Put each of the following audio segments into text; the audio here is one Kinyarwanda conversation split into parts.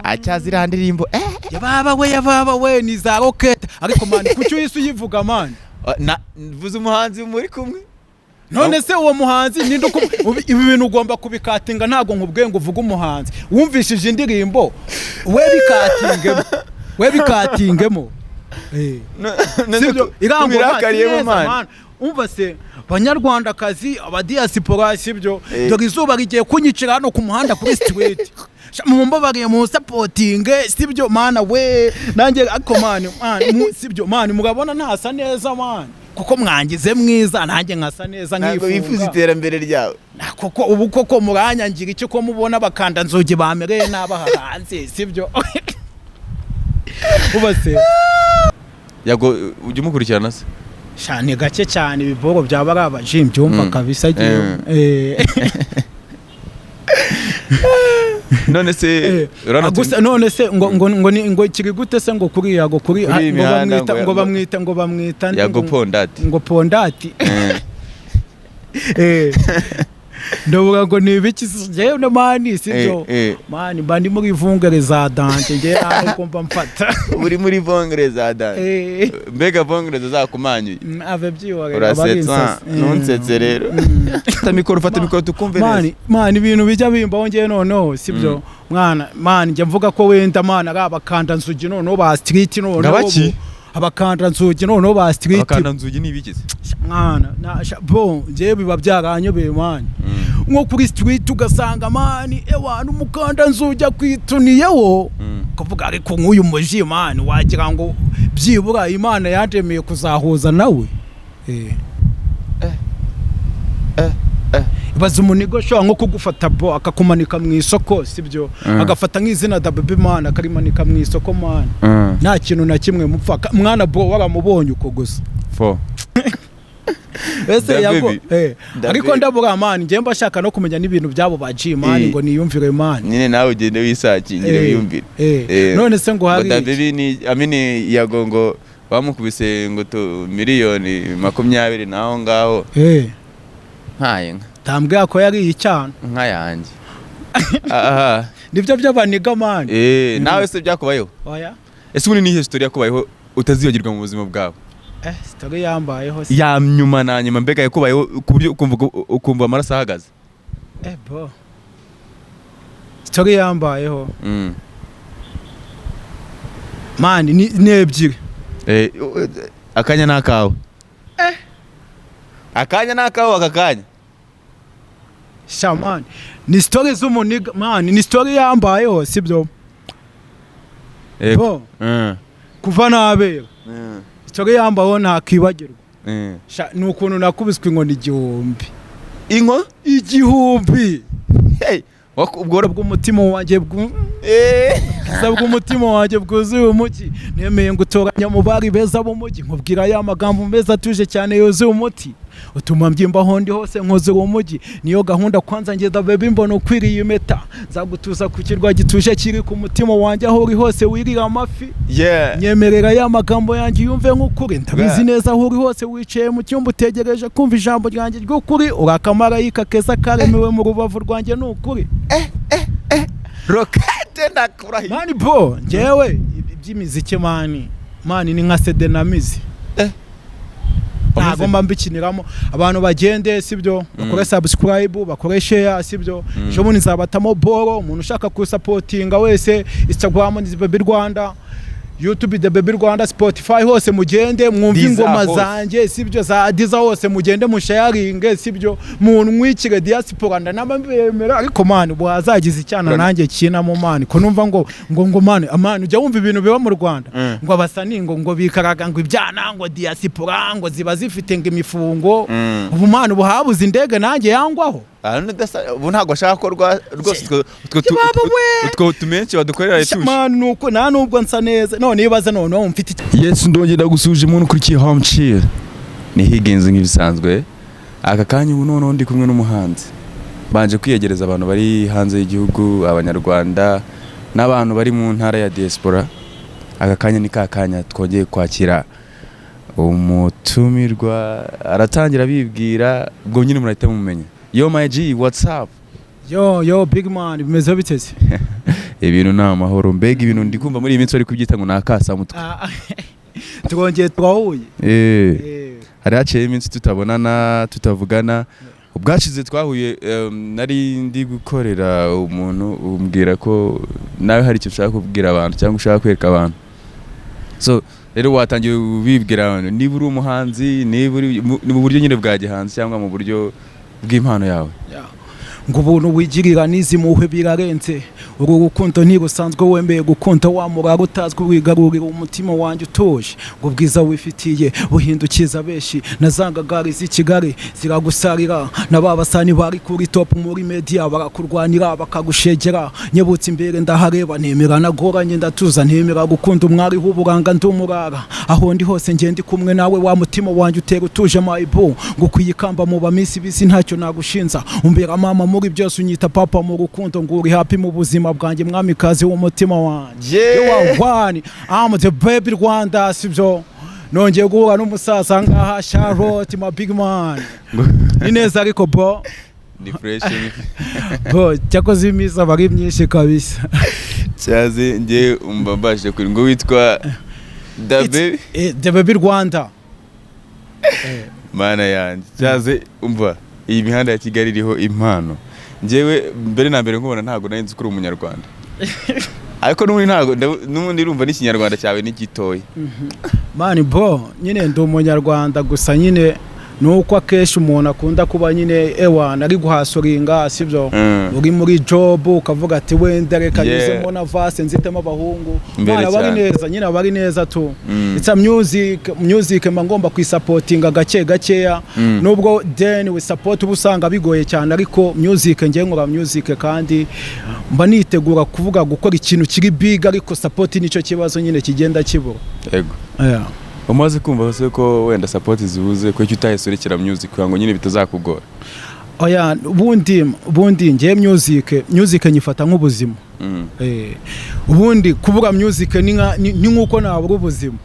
acyazira ndirimbo yababa we ni za rocket ariko man kucyo Yesu yivuga man vuze umuhanzi muri kumwe none se uwo muhanzi ninde ibi bintu ugomba kubikatinga ntago nkubwiye ngo uvuge umuhanzi wumvishije indirimbo we bikatingemo sibyo irakariye man umva se banyarwandakazi abadiaspora sibyo dore izuba rigiye kunyicira hano ku muhanda kuri street mumbabariye mu supporting sibyo mana we nanjye ariko man sibyo man murabona ntasa neza man kuko mwangize mwiza nanjye nkasa neza nkifunga bifuza iterambere ryawe kuko ubu koko muranyangira icyo ko mubona bakanda nzogi bamereye nabaha hanze sibyo ubase yago ujye umukurikirana se shane gake cyane ibiboro byaba ari abajim byumva kabisa none se gusa none se ngo kiri gute se ngo kuri yago kuri ngo bamwita yago pondati ngo pondati ndavuga ngo ni ibiki jewe na mani sibyo mani bandi muri vongereza dante nge nako mba mfata uri muri vongereza dante mbega vongereza zakumanyuye ave byiwa urasetsa nonsetse rero fata mikoro tukumve neza mani ibintu bijya bimbaho nge noneho sibyo mwana mani nge mvuga ko wenda mana ari abakanda nzugi noneho ba street noneho abakanda nzugi noneho ba street abakanda nzugi nibikize mwana bo nje biba byaranyobeye mani nko kuri street ugasanga mani ewana umukanda nzujya kwituniyeho kuvuga ariko nk'uyu muji mani wagira ngo byibura Imana yandemeye kuzahuza nawe baza umunigo shwa nko kugufata bo akakumanika mu isoko sibyo agafata nk'izina da baby man akarimanika mu isoko man nta kintu na kimwe mupfa mwana bo waramubonye uko gusa ese yago ariko ndavuga man nge mba shaka no kumenya n'ibintu byabo ba G-man ngo niyumvire man nyine nawe ugende wisakingire wiyumvire none se ngo hari baby ni amini yago ngo bamukubise ngo miliyoni 20 naho ngaho nkaye tambwe ko yari icyana nka yanjye nibyo by'abaniga man nawe se byakubayeho oya ese ubu ni history yakubayeho utaziyogirwa mu buzima bwawe story yambayeho se ya nyuma na nyuma mbega yakubayeho kuburyo ukumva amaraso ahagaze bo story yambayeho man ni ebyiri akanya nakawe akanya nakawe akakanya shaman ni story z'umuniga man ni story yambayeho sibyo bo kuva nabera story yambayeho ntakibagirwa ni ukuntu nakubiswe inkoni igihumbi ubworo bw'umutima wanjye bw'umutima wanjye bwuzuye umugi nemeye ngutoranya mu bari beza b'umugi nkubwira ya magambo meza atuje cyane yuzuye umuti utuma mbyimbaho ndi hose nkoze uwo mugi niyo gahunda kwanza ngeza baby mbona ukwiriye impeta zagutuza ku kirwa gituje kiri ku mutima wanjye aho uri hose wirira amafi nyemerera ya magambo yanjye yumve nk'ukuri ndabizi neza aho uri hose wicaye mu cyumba utegereje kumva ijambo ryanjye ry'ukuri urakamarayika keza karemewe mu rubavu rwanjye n'ukuri rokete ndakurahi mani bo ngewe iby'imiziki mani ni nka sedenamizi ntago mba mbikiniramo abantu bagende sibyo bakore subscribe bakore share sibyo ejo bundi nzabatamo boro umuntu ushaka kusapotinga wese Instagram ni Baby Rwanda YouTube the Baby Rwanda Spotify hose mugende mwumve ingoma zanjye sibyo za Diza hose mugende musharinge sibyo muntu mwikire diaspora ndanabemera ariko man bwazagize icyana nanjye kina mu man ko numva ngo man amani ujya wumva ibintu biba mu Rwanda ngo abasani ngo bikaraga ngo ibyana ngo diaspora ngo ziba zifite ngo imifungo ubu man buhabuze indege nanjye yangwaho ubu ntabwo ashaka ko rwose utwo tumenshi badukorera retouche man nuko nta nubwo nsa neza none ibaza none mfite Yesu ndongera gusuje umuntu kuri Home Chill ni Higgins nk'ibisanzwe aka kanya ubu none ndi kumwe n'umuhanzi banje kwiyegereza abantu bari hanze y'igihugu abanyarwanda n'abantu bari mu ntara ya diaspora aka kanya ni kakanya twongeye kwakira umutumirwa aratangira bibwira ubwo nyine murahita mumenya Yo my G, what's up? Yo big man, bimeze biteze. ibintu ni amahoro. Mbega ibintu ndi kumva muri iyi minsi bari kubyita ngo ni akasamutwe. twongeye twahuye. Hari haciye iminsi tutabonana tutavugana. Ubwashize twahuye nari ndi gukorera umuntu umbwira ko nawe hari icyo ushaka kubwira abantu cyangwa ushaka kwereka abantu. So rero watangiye ubibwira niba uri umuhanzi, niba uri mu buryo nyine bwa gihanzi cyangwa mu buryo bw'impano yawe. ngo ubuntu wigirira n'izimuhwe birarenze, uru rukundo ntirusanzwe wemeye gukunda wa murara utazwi wigarurira umutima wanjye utuje, ngo ubwiza wifitiye buhindukiza benshi, na za ngagari z'i Kigali ziragusarira, na ba basani bari kuri top muri media barakurwanira bakagushegera, nyebutse imbere ndahareba ntemera nagoranye ndatuza ntemera gukunda umwari w'uburanga ndumurara, aho ndi hose ngende kumwe nawe wa mutima wanjye utera utuje mayibo, ngo kwiyikamba mu bamisi bisi ntacyo nagushinza, umbera mama muri byose unyita papa mu rukundo, ngo uri happy mu buzima bwanjye mwamikazi w'umutima wanjye. Wani I'm the baby Rwanda sibyo, nongeye guhura n'umusaza ngaha Charlotte ma big man ni neza ariko bo depression bo cyakoze imisa bari myinshi kabisa cyaze nge umbabashe kuri ngo witwa the baby Rwanda mana yanjye cyaze umva iyi mihanda ya Kigali iriho impano. Njewe mbere na mbere nkubona ntago nari nzi kuri umunyarwanda ariko n'ubundi urumva n'ikinyarwanda cyawe ni gitoya. Mani bo nyine ndi umunyarwanda gusa nyine nuko akeshi umuntu akunda kuba nyine ewana ari guhasoringa sibyo, uri muri job ukavuga ati wenda reka nyuzemo na vase nzitemo abahungu bana bari neza nyine bari neza tu. It's a music mba ngomba kwisupportinga gakeya, nubwo then we support ubusanga bigoye cyane, ariko music ngiye nkora music kandi mba nitegura kuvuga gukora ikintu kiri big, ariko support nicyo kibazo nyine kigenda kibura. Yego umaze kumva se ko wenda support zibuze ko icyo utahesorekera music ngo nyine bitazakugora. Oya ubundi ngiye music nyifata nk'ubuzima. Ubundi kuvuga music ni nkuko nabura ubuzima.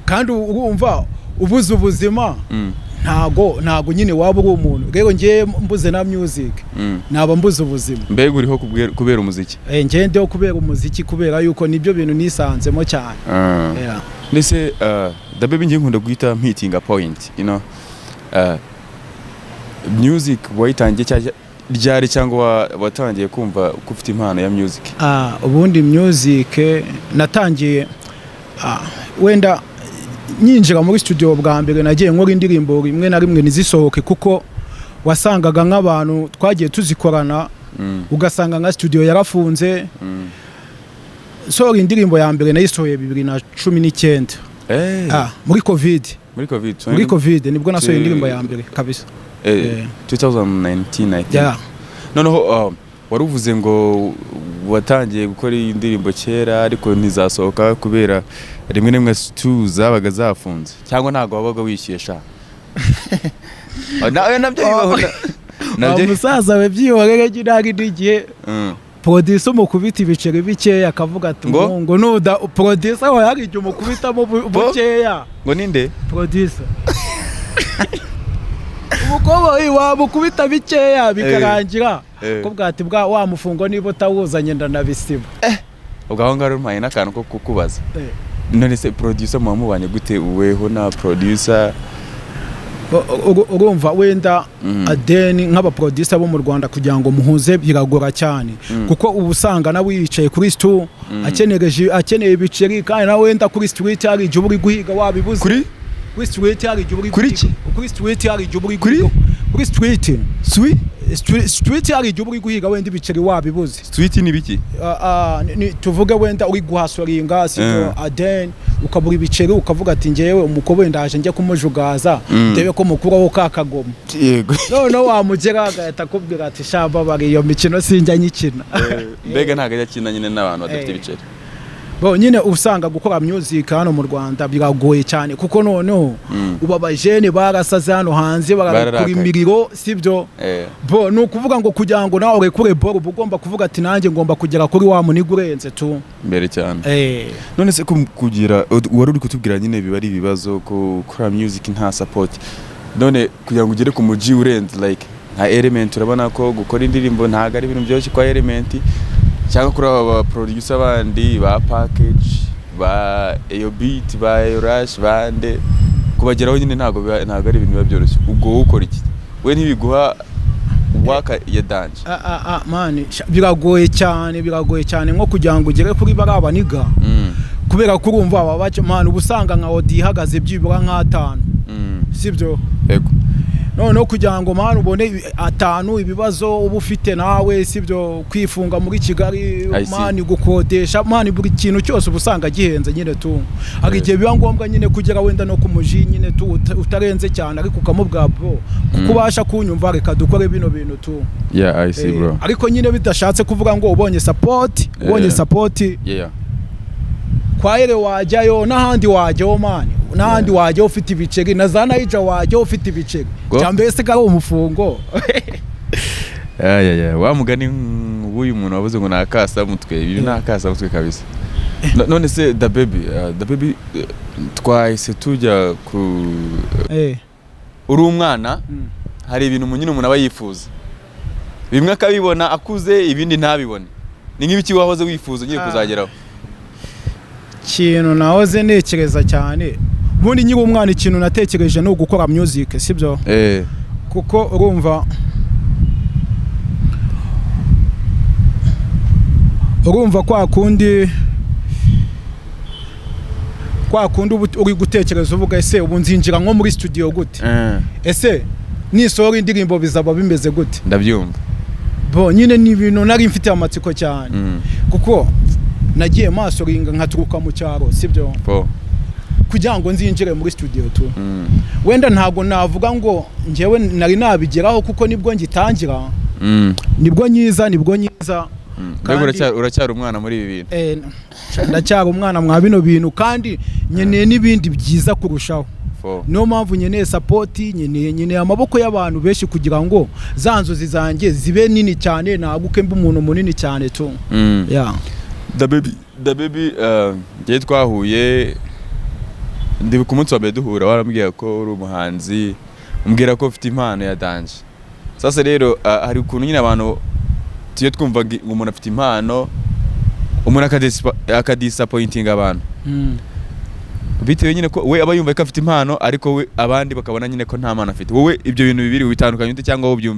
Kandi urumva ubuze ubuzima ntago nyine waba uri umuntu, rero ngiye mbuze na music naba mbuze ubuzima. Mbega uriho kubera umuziki? Ngiye ndeho kubera umuziki, kubera yuko nibyo bintu nisanzemo cyane. Nese the baby ngiye nkunda guhita meeting point, you know. Music wayitangiye ryari cyangwa watangiye kumva ko ufite impano ya music? Ubundi music natangiye wenda nyinjira muri studio bwa mbere nagiye nkora indirimbo rimwe na rimwe nizisohoke, kuko wasangaga nk'abantu twagiye tuzikorana ugasanga nka studio yarafunze. So indirimbo ya mbere nayisohoye 2019 muri covid nibwo nasohoye indirimbo ya mbere kabisa. 2019 I think. Noneho waruvuze ngo watangiye gukora indirimbo kera ariko ntizasohoka kubera rimwe rimwe zabaga zafunze, cyangwa ntago wabaga wishyesha? Nabyo bibaho nabyo umusaza we byihorere gihe producer umukubita ibiceri bikeya akavuga ati ngo nuda producer aho yarije umukubitamo bukeya ngo ninde producer umukobo wamukubita bikeya bikarangira kubwa ati bwa wa mufungo niba utawuzanye ndanabisiba. Ubwo aho ngaro mpaye n'akantu ko kukubaza, none se producer mwamubanye gute uweho na producer? Urumva wenda adeni nk'aba producer bo mu Rwanda kugira ngo muhuze biragora cyane, kuko ubusanga nawe yicaye kuri stu akeneye ibiceri, kandi nawe wenda kuri street hari igihe uri guhiga wabibuze. Kuri street hari igihe uri kuri street hari igihe uri kuri street hari igihe uri guhiga wenda ibiceri wabibuze. Street ni biki? Tuvuge wenda uri guhasoringa sibyo, adeni ukabura ibiceri ukavuga ati ngewe umukobo ndaje njye kumujugaza ndebe ko mukuraho kakagoma. Yego no wamugera agahita akubwira ati shamba bari iyo mikino sinjya nyikina. Mbega ntago yakina nyine n'abantu badafite ibiceri. Bo nyine usanga gukora music hano mu Rwanda biragoye cyane, kuko noneho ubabajene barasaze hano hanze barakura imiriro sibyo. Bo no kuvuga ngo kugira ngo nawe urekure boro ugomba kuvuga ati nanjye ngomba kugera kuri wa muniga urenze tu mbere cyane. None se kugira wari uri kutubwira nyine biba ari ibibazo ko kora music nta support, none kugira ngo ugere ku muji urenze like nka Element urabona ko gukora indirimbo ntago ari ibintu byoroshye kwa Element. cyangwa kuri aba producer bandi ba package ba Eobit ba Eurash bande kubageraho nyine ntago ari ibintu biba byoroshye. Ubwo ukora iki we ntibiguha waka ya danje? Man, biragoye cyane nko kugira ngo ugere kuri barabaniga kubera ko urumva aba bace man ubusanga nka Odi ihagaze byibura nka 5 sibyo. Yego no kugira ngo man ubone 5 ibibazo uba ufite nawe sibyo, kwifunga muri Kigali man gukodesha man buri kintu cyose ubusanga gihenze nyine tu. Agiye biba ngombwa nyine kugera wenda no kumuji nyine tu utarenze cyane ariko ukamubwa bro kubasha kunyumva reka dukore bino bintu tu. Yeah, I see bro. Ariko nyine bidashatse kuvuga ngo ubonye support yeah kwaere wajyayo n'ahandi wajyayo man, n'ahandi wajyayo ufite ibiceri na za Naija wajyayo ufite ibiceri cyambere se kari umufungo. Yeah wa mugani w'uyu muntu wavuze ngo nakasa mutwe, ibi nakasa mutwe kabisa. None se the baby twahise tujya ku uri umwana hari ibintu nyine umuntu aba yifuza, bimwe akabibona akuze ibindi ntabibone. Ni nk'ibiki wahoze wifuza ugiye kuzageraho? Kintu nahoze nekereza cyane ubundi nyiri umwana, ikintu natekereje no gukora music sibyo. Kuko urumva kwa kundi uri gutekereza uvuga ese ubu nzinjira nko muri studio gute, ese nisohora indirimbo bizaba bimeze gute. Ndabyumva bo nyine ni ibintu nari mfite amatsiko cyane kuko nagiye masoringa nkaturuka mu cyaro sibyo kugira ngo nzinjire muri studio tu. Wenda ntago navuga ngo njewe nari nabigeraho kuko nibwo ngitangira nibwo nyiza uracyari umwana muri ibi bintu. Ndacyari umwana mwa bino bintu kandi nyeneye n'ibindi byiza kurushaho. Niyo mpamvu nyeneye support, nyeneye amaboko y'abantu benshi kugira ngo za nzozi zanjye zibe nini cyane, naguke mbe umuntu munini cyane tu. Yeah. The baby je twahuye ndi ku munsi wa mbere duhura, warambwiye ko uri umuhanzi, umbwira ko ufite impano ya danje. Sasa rero hari ukuntu nyine abantu tiyo twumva ngo umuntu afite impano umuntu akadisappointing abantu bitewe nyine ko we aba yumva ko afite impano ariko we abandi bakabona nyine ko nta mpano afite. Wowe ibyo bintu bibiri bitandukanye ute cyangwa wowe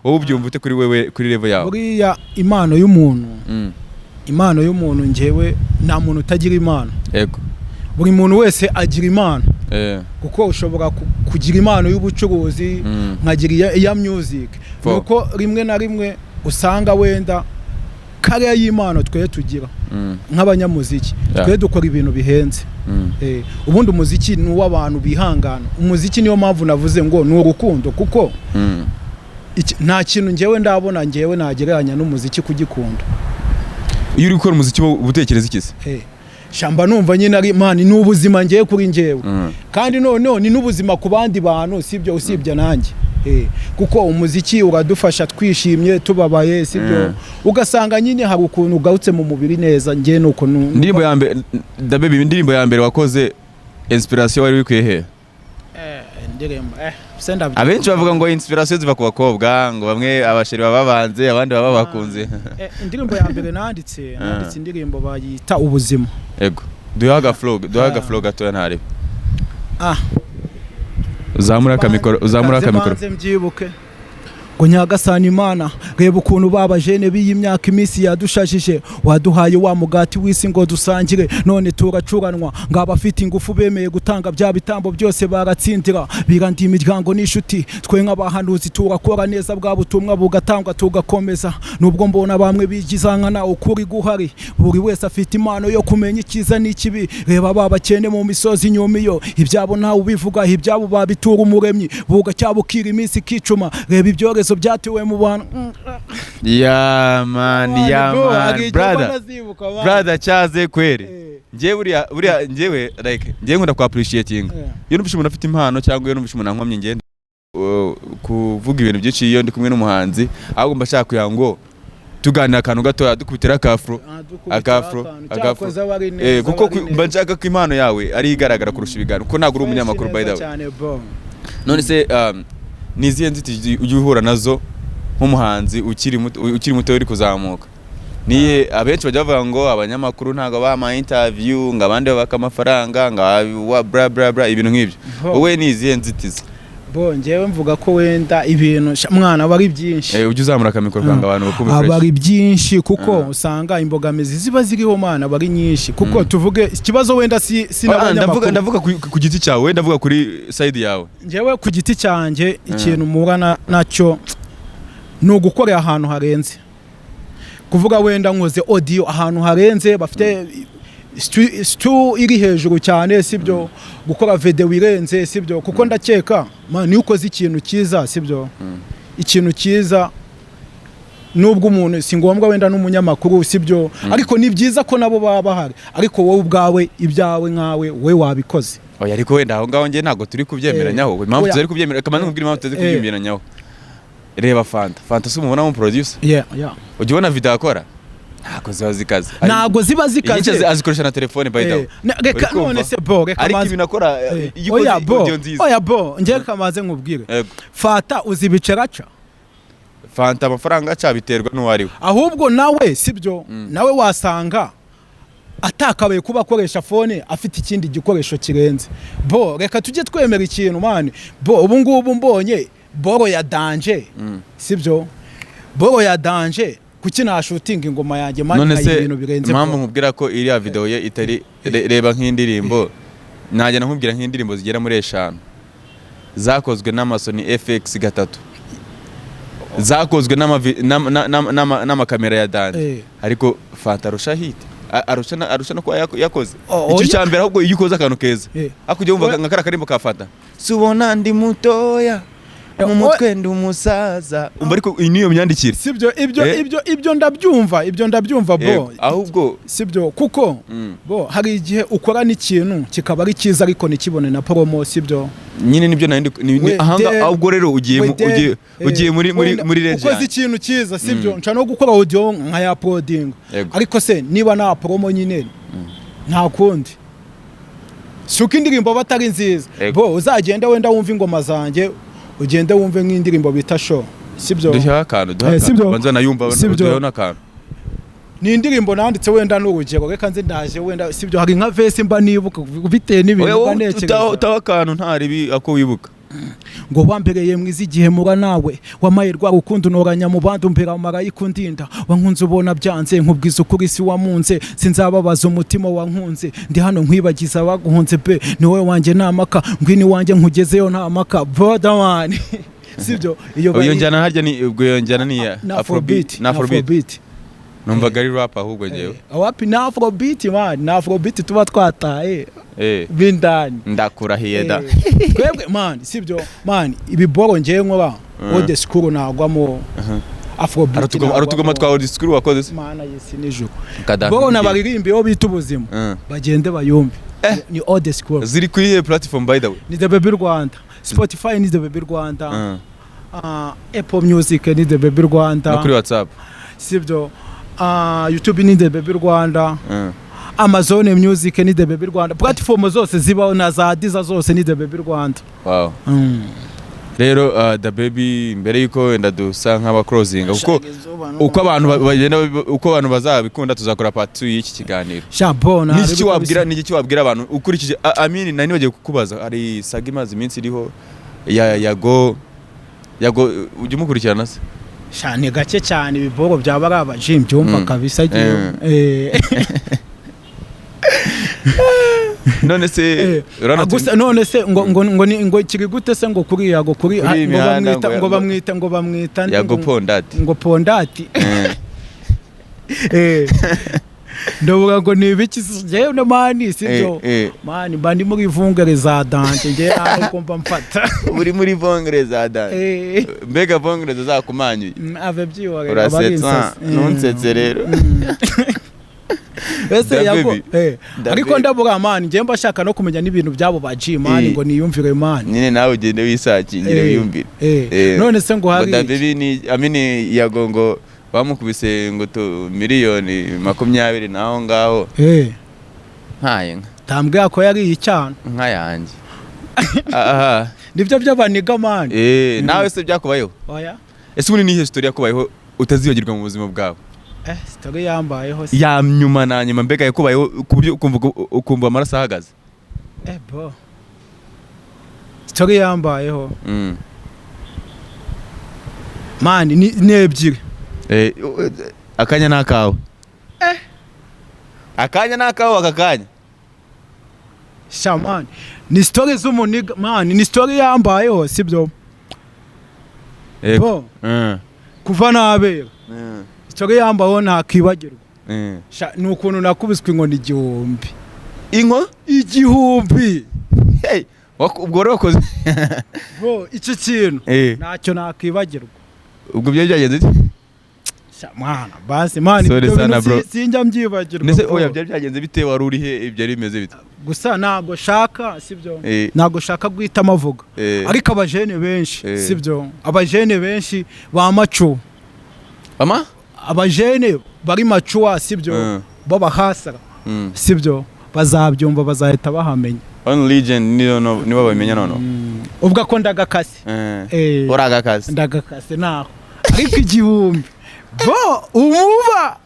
ubyumva ute kuri wewe kuri level yawe? Buriya impano y'umuntu njyewe nta muntu utagira impano. Yego buri muntu wese agira impano kuko ushobora kugira impano y'ubucuruzi nkagira iya music, nuko rimwe na rimwe usanga wenda kare y'impano twe tugira nk'abanyamuziki twe dukora ibintu bihenze. Ubundi umuziki ni uw'abantu bihangana, umuziki niyo mpamvu navuze ngo ni urukundo kuko nta kintu njyewe ndabona njyewe nagereranya n'umuziki kugikunda. Iyo uri gukora umuziki ubutekereza iki se? Shamba numva nyine ari man ni ubuzima ngiye kuri njyewe kandi none ni n'ubuzima ku bandi bantu sibyo usibye nanjye. Kuko umuziki uradufasha twishimye tubabaye sibyo, ugasanga nyine hari ukuntu ugarutse mu mubiri neza. Ngiye nuko indirimbo ya mbere the baby, indirimbo ya mbere wakoze inspiration wari wikuye he? Indirimbo abenshi bavuga ngo inspiration ziva ku bakobwa, ngo bamwe abasheri babanze abandi baba bakunze. Indirimbo ya mbere nanditse indirimbo bayita ubuzima. Yego duhaga flow gatoya ntari uzamura kamikoro mbyibuke ngo Nyagasani Imana reba ukuntu baba jene b'iyi myaka iminsi yadushajije, waduhaye wa mugati w'isi ngo dusangire, none turacuranwa ngo abafite ingufu bemeye gutanga bya bitambo byose baratsindira, birandi imiryango n'ishuti twe nk'abahanuzi turakora neza bwa butumwa bugatangwa tugakomeza, nubwo mbona bamwe bigizankana ukuri guhari, buri wese afite impano yo kumenya icyiza n'ikibi, reba baba cyene mu misozi nyumiyo ibyabo ntawe ubivuga, ibyabo babitura umuremyi bugacyabukira iminsi kicuma, reba ibyorezo byatewe mu bantu. Man brother cyaze kwere njyewe like njyewe nkunda ku appreciating iyo numvise umuntu afite impano cyangwa iyo numvise umuntu ankwamye ngende kuvuga ibintu byinshi iyo ndi kumwe n'umuhanzi, ahubwo mbashaka kugira ngo tuganira akantu gato dukubitira akafro kuko mbashaka ko impano yawe ari igaragara kurusha ibiganiro kuko ntabwo uri umunyamakuru by the way. None se niziye nzitizi ujye uhura nazo nk'umuhanzi ukiri muto uri kuzamuka? ni abenshi bajya bavuga ngo abanyamakuru ntago bama interview ngo abandi babaka amafaranga ngo bra bra bra ibintu nk'ibyo wowe ni izihe nzitizi njyewe mvuga ko wenda ibintu mwana bari byinshi ujye uzamura akamikoro kanga abantu bakumve fresh abari byinshi kuko usanga imbogamizi ziba ziriho mana bari nyinshi kuko tuvuge ikibazo wenda sinabanya ndavuga ku giti cyawe ndavuga kuri side yawe njyewe ku giti cyanjye ikintu murana nacyo ni ugukorera ahantu harenze kuvuga wenda nkoze audio ahantu harenze bafite stu iri hejuru cyane sibyo gukora video irenze sibyo kuko ndakeka ni ukoze ikintu cyiza sibyo ikintu cyiza nubwo umuntu si ngombwa wenda n'umunyamakuru sibyo ariko ni byiza ko nabo baba bahari ariko wowe ubwawe ibyawe nkawe we wabikoze oya ariko wenda aho ngaho nge ntago turi kubyemeranyaho impamvu turi kubyemera kamana nkubwira impamvu turi kubyemeranyaho reba Fanta si umubona mu producer ujye ubona video akora ntago ziba zikaze azikoresha na telefone by the way reka none se reka ariko ibintu akora yikoze audio nziza oya ngiye kamaze nkubwire Fanta uzibiceraca Fanta amafaranga aca biterwa n'uwariwe ahubwo nawe sibyo nawe wasanga atakabaye kuba akoresha phone afite ikindi gikoresho kirenze reka tujye twemera ikintu mani ubu ngubu mbonye boro ya danger sibyo boro ya danger kuki na shooting ingoma yanjye mani ibintu birenze mpamvu nkubwira ko iriya video ye itari reba nk'indirimbo najya nkubwira nk'indirimbo zigera muri 5 zakozwe n'amasoni FX 3 zakozwe n'amakamera ya Dani ariko Fanta arusha hit arusha no kuba yakoze icyo cyambere ahubwo iyo ukoze akantu keza akujya wumva nka karakarimbo ka Fanta subona ndi mutoya mu mutwe ndi umusaza umva ariko niyo myandikire sibyo ibyo ndabyumva ahubwo sibyo kuko hari igihe ukora n'ikintu kikaba ari cyiza ariko nikibone na promo sibyo nyine nibyo ahanga ahubwo rero ugiye muri range ukoze ikintu cyiza sibyo nca no gukora audio nka ya uploading ariko se niba na promo nyine nta kundi suko indirimbo batari nziza uzagenda wenda wumva ingoma zanjye ugende wumve nk'indirimbo bita show sibyo dushaka akantu banza nayumva n'akantu ni indirimbo nanditse wenda n'urugero reka nze ndaje wenda sibyo hari nka verse mba nibuka bitewe n'ibintu banekera utaho akantu ntari ako wibuka ngo wambereye mwiza igihe mura nawe wamahirwa rukundo noranya mu bandi umbera marayika undinda wankunze ubona byanze nkubwiza ukuri si wamunze sinzababaza umutima wankunze ndi hano nkwibagiza baguhunze pe ni wowe wanjye namaka ngwini wanjye nkugezeyo ntamaka brother man sibyo iyo njyana harya ni ubwo iyo njyana ni ya Afrobeat numvaga ari rap ahubwo ngewe awapi na Afrobeat tuba twataye bindani ndakurahiye da twebwe man sibyo man ibiboro ngewe nkora old school nagwamo Afrobeat arutugoma twa old school wakoze mana yesi nijoro boro nabaririmbe yo bita ubuzima bagende bayumve ni old school ziri kuri platform by the way ni The Baby Rwanda Spotify ni The Baby Rwanda Apple Music ni The Baby Rwanda no kuri WhatsApp sibyo YouTube ni The Baby Rwanda Amazon Music ni The Baby Rwanda platform zose zibaho na za Deezer zose ni The Baby Rwanda wow rero The Baby mbere yuko wenda dusa nk'aba closing uko abantu bazabikunda tuzakora part 2 y'iki kiganiro shabona niki wabwira abantu ukurikije Amini nani bagiye kukubaza ari saga imaze iminsi iriho yago ujye umukurikirana se shane gake cyane ibiboro byaba ari abajim byumva kabisa none se none se ngo kiri gute se ngo kuri yago kuri ngo bamwita yago pondati ndavuga ngo ni ibiki jewe na mani sibyo mani bandi muri vungere za dante nge ariko mba mfata uri muri vungere za dante mbega vungere zakumanyuye ave byiwore urasetsa nonsetse rero ese yago ariko ndavuga mani nge mba shaka no kumenya n'ibintu byabo baji mani ngo niyumvire mani nyine nawe ugende wisakingire wiyumvire none se ngo hari Baby ni Amini yago ngo bamukubise ngo miliyoni 20 naho ngaho nkaye tambwe yako yari icyana nka yanjye nibyo by'abaniga mani nawe se byakubayeho oya ese uni ni history yakubayeho utaziyogirwa mu buzima bwawe story yambayeho se. ya nyuma na nyuma mbega yakubayeho ku buryo ukumva amaraso ahagaze. Bro story yambayeho man ni ebyiri. Akanya nakawe akanya nakawe akakanya shaman ni story z'umuniga man ni story yambayeho sibyo bro kuva nabera story yambayeho ntakibagirwa ni ukuntu nakubiswe inkoni igihumbi igihumbi ubwo wakoze bro icyo kintu ntacyo nakibagirwa. ubwo byo byagenze mwana basi mani sinjya mbyibagirwa. nese oya byari byagenze bite wari uri he ibyo ari bimeze bite? gusa ntago shaka sibyo ntago shaka guhita amavuga ariko abajene benshi sibyo abajene benshi ba macu abajene bari macuwa sibyo baba hasara sibyo bazabyumva bazahita bahamenya. On legend nibo bamenya nono ubwo ko ndagakase uragakase ndagakase naho ariko igihumbi bo umuba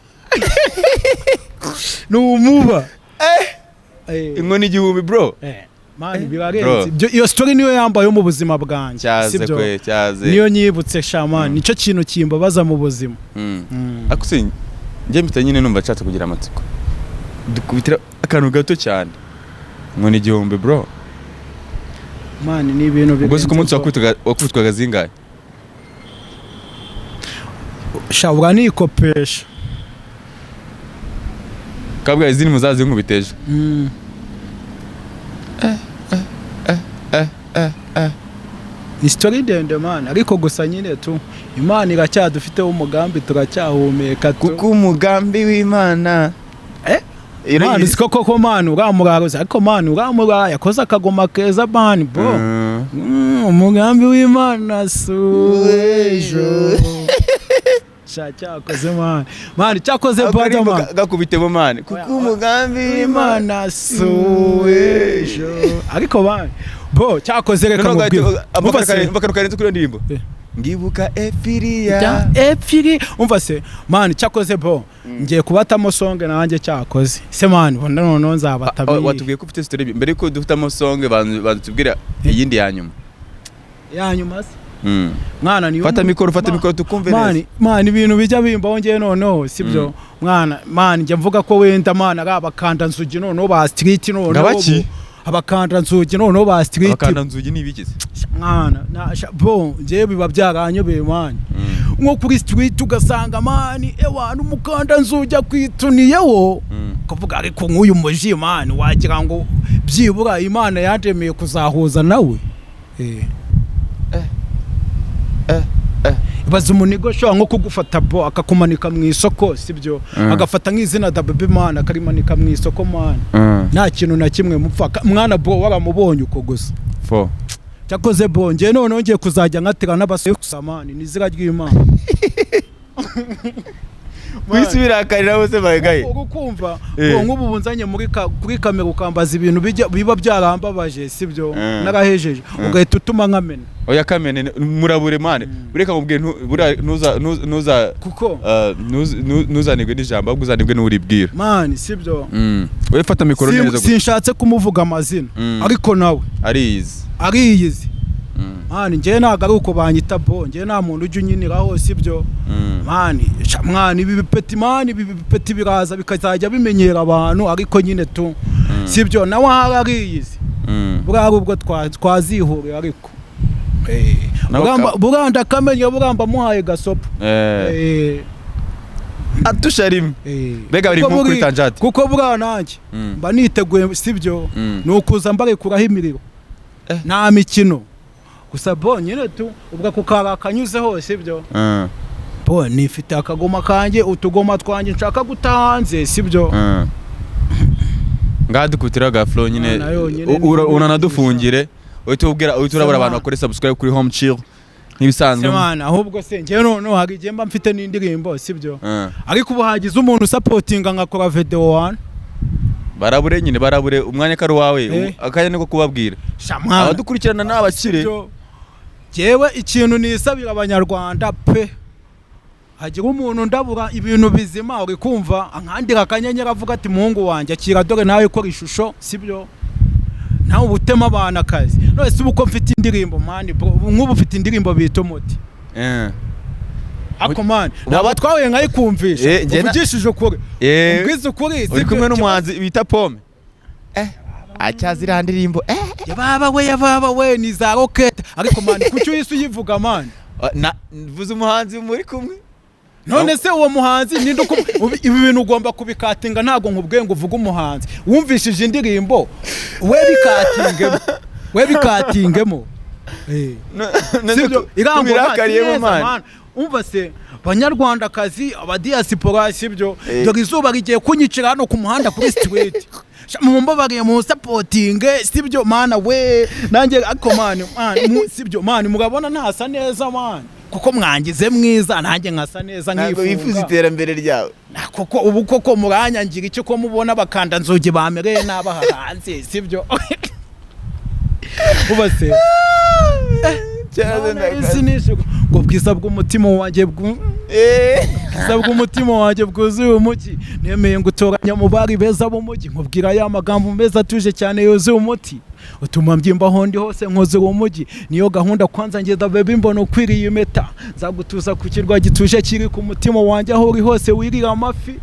n'umuba inkoni igihumbi bro man birarenze iyo story niyo yambaye mu buzima bwanjye sibyo niyo nyibutse shaman nico kintu kimbabaza mu buzima. akuse njye mpita nyine numva nshatse kugira amatsiko dukubitira akantu gato cyane inkoni igihumbi bro man ni ibintu birenze. ubwo ku munsi wakutwaga zingahe? shabura nikopesha kabwa izini muzazi nkubiteje ni story ndende man ariko gusa nyine tu Imana iracyadufiteho umugambi turacyahumeka tu kuko umugambi w'Imana Imana siko koko man uramuraruza ariko man uramura yakoze akagoma keza man bro umugambi w'Imana suwejo cyakoze man cyakoze bada man gakubitemo man kuko umugambi w'Imana suwejo ariko man bo cyakoze reka mubwira umva karenze kuri ndirimbo ngibuka epfiri umva se man cyakoze bo ngiye kubatamo songe nanjye cyakoze se man noneho nzabatabi. watubwiye ko ufite story mbere ko dufitamo songe bandutubwira iyindi ya nyuma se mwana niyo fata mikoro tukumve neza man ibintu bijya bimbaho ngiye noneho sibyo mwana man njye mvuga ko wenda man ari abakanda nzugi noneho ba street noneho abakanda nzugi noneho ba street abakanda nzugi nibikize mwana bo ngiye biba byaranyobeye man nko kuri street ugasanga man ewana umukanda nzugi akwituniyeho kuvuga ariko nk'uyu muji man wagira ngo byibura Imana yandemeye kuzahuza nawe baza umunigo shwa nko kugufata bo akakumanika mu isoko sibyo agafata nk'izina da baby man akarimanika mu isoko man nta kintu na kimwe mupfa mwana bo waramubonye uko gusa cyakoze bo ngiye none ngiye kuzajya nkatira n'abasore kusamani nizira ry'Imana kwisubirakarira bose bagaye ukumva nk'ubu bunzanye kuri kamera ukambaza ibintu biba byarambabaje sibyo narahejeje ugahita utuma nkamena oya kamene murabure mane ureka mubwiye nuza kuko nuzanirwe n'ijambo ahubwo uzanirwe n'uribwira mani sibyo we fata mikoro neza sinshatse kumuvuga amazina ariko nawe ariyizi mani njye ntago ari uko banyita bo njye nta muntu ujya unyiniraho sibyo mani mwana ibi bipeti biraza bikazajya bimenyera abantu ariko nyine tu sibyo nawe ariyizi buriya ubwo twazihurira ariko buranda kamenya buramba muhaye gasopo atusharim bega bari mu kuri tanjati kuko buriya nanjye mba niteguye sibyo ni ukuza mbarekuraho imiriro nta mikino gusa bo nyine tu ubwo kukara kanyuze hose byo bo nifite akagoma kanjye utugoma twanjye nshaka gutanze sibyo ngadukutira ga flow nyine unanadufungire uhita urabura abantu bakore subscribe kuri Home Chill n'ibisanzwe semana ahubwo se ngiye noneho hagiye mba mfite n'indirimbo sibyo ariko ubu hagize umuntu supportinga ngakora video 1 barabure umwanya kari wawe akanya niko kubabwira abadukurikirana n'abakire jewe ikintu nisabira abanyarwanda pe hagira umuntu ndabura ibintu bizima uri kumva ankandira akanyenyeri avuga ati muhungu wanjye akira dore nawe ukora ishusho sibyo nawe ubutema abana akazi none si uko mfite indirimbo mani nk'ubu ufite indirimbo bita umuti ako mani naba twahuye nkayikumvisha uvugishije ukuri ubwiza ukuri uri kumwe n'umuhanzi bita Pome acyazira ndirimbo yababa we ni za rocket ariko mani kucyo yise uyivuga mani vuze umuhanzi muri kumwe none se uwo muhanzi ninde ibi bintu ugomba kubikatinga ntago nkubwiye ngo uvuge umuhanzi wumvishije indirimbo we bikatingemo irakariyemo mani umva se banyarwandakazi abadiaspora sibyo dore izuba rigiye kunyicira hano ku muhanda kuri street mumbabariye mu supporting sibyo mana we nanjye ako mani sibyo mani murabona ntasa neza mani kuko mwangize mwiza nanjye nkasa neza nkifunga wifuza iterambere ryawe koko ubu koko muranyangira icyo ko mubona bakanda nzoge bamereye nabaha hanze sibyo ubase ngo bwiza bw'umutima wanjye bwiza bw'umutima wanjye bwuzuye umugi nemeye ngo utoranya mu bari beza b'umugi nkubwira ya magambo meza atuje cyane yuzuye umuti utuma mbyimba hondi hose nkozera umugi niyo gahunda kwanza ngeza baby mbona ukwiriye impeta zagutuza ku kirwa gituje kiri ku mutima wanjye aho uri hose wirira amafi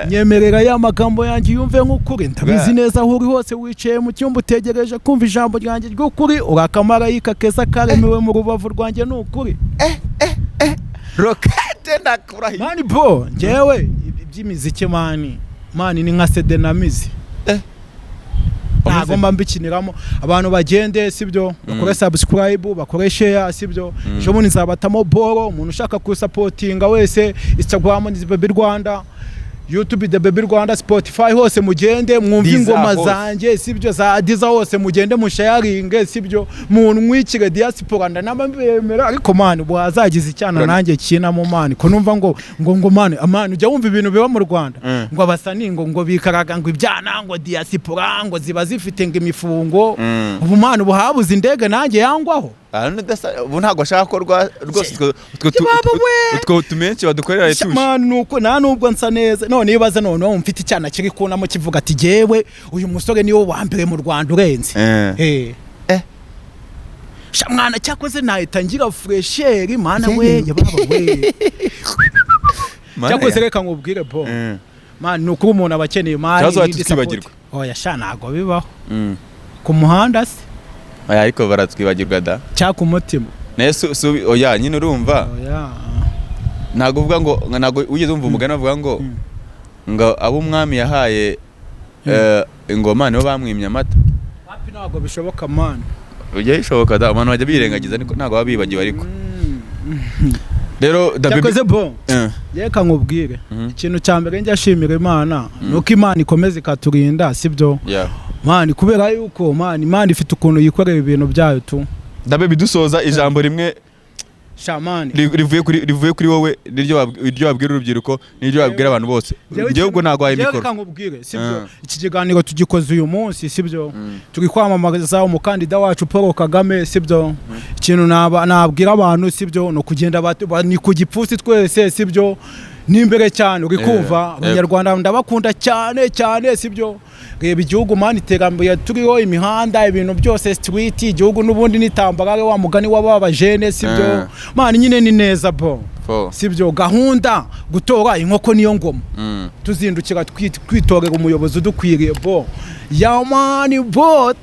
nyemerera ya magambo yanjye yumve nk'ukuri ndabizi neza aho uri hose wicaye mu cyumba utegereje kumva ijambo ryanjye ry'ukuri urakamarayika keza karemewe mu rubavu rwanjye ni ukuri Rocket ndakurahi mani bo ngewe iby'imiziki mani ni nka CD na mizi ntabwo mba mbikiniramo abantu bagende sibyo bakore subscribe bakore share sibyo ejo bundi nzabatamo boro umuntu ushaka kusapotinga wese Instagram ni Baby Rwanda YouTube the Baby Rwanda Spotify hose mugende mwumve ingoma zanjye sibyo za Adiza hose mugende musharinge sibyo muntu mwikire diaspora ndanamba mbemera ariko mani bwazagize icyana nanjye kina mu mani ko numva ngo mani ujya wumva ibintu biba mu Rwanda ngo abasani ngo bikaraga ngo ibyana ngo diaspora ngo ziba zifite ngo imifungo ubu mani buhabuze indege nanjye yangwaho ubu ntabwo ashaka ko rwose utwo tumenshi badukorera retouche mani nuko nta nubwo nsa neza none ibaza none mfite icyana kiri kunamo kivuga ati jewe uyu musore niwe wa mbere mu Rwanda urenze mwana cyakoze nahita ngira fresheri mana we yababa we cyakoze reka nkubwire bo mani nuko umuntu abakeneye mani twibagirwa oya sha ntago bibaho ku muhanda se ariko baratwibagirwa da cyaka umutima nese oya nyine urumva ntago uvuga ngo ntago ugeze umva umugani bavuga ngo abo umwami yahaye ingoma nibo bamwimye amata hapi ntago bishoboka mani ujye bishoboka da abantu bajya birengagiza niko ntago babibagiwe ariko rero cyakoze bo reka nkubwire ikintu cya mbere njya ashimira Imana nuko Imana ikomeza ikaturinda sibyo mani kubera yuko mani ifite ukuntu yikorera ibintu byayo tu dabe bidusoza ijambo rimwe shamani rivuye kuri wowe iryo wabwira urubyiruko n'iryo wabwira abantu bose igihugu ntago haye mikoro reka nkubwire sibyo iki kiganiro tugikoze uyu munsi sibyo turi kwamamaza umukandida wacu Paul Kagame sibyo ikintu nabwira abantu sibyo no kugenda ni ku gipfusi twese sibyo nimbere cyane uri kumva abanyarwanda ndabakunda cyane sibyo reba igihugu mani iterambere turiho imihanda ibintu byose street igihugu n'ubundi nitambarare wa mugani w'ababa jene sibyo mani nyine ni neza bo sibyo gahunda gutora inkoko niyo ngoma tuzindukira kwitorera umuyobozi udukwiriye bo ya mani bo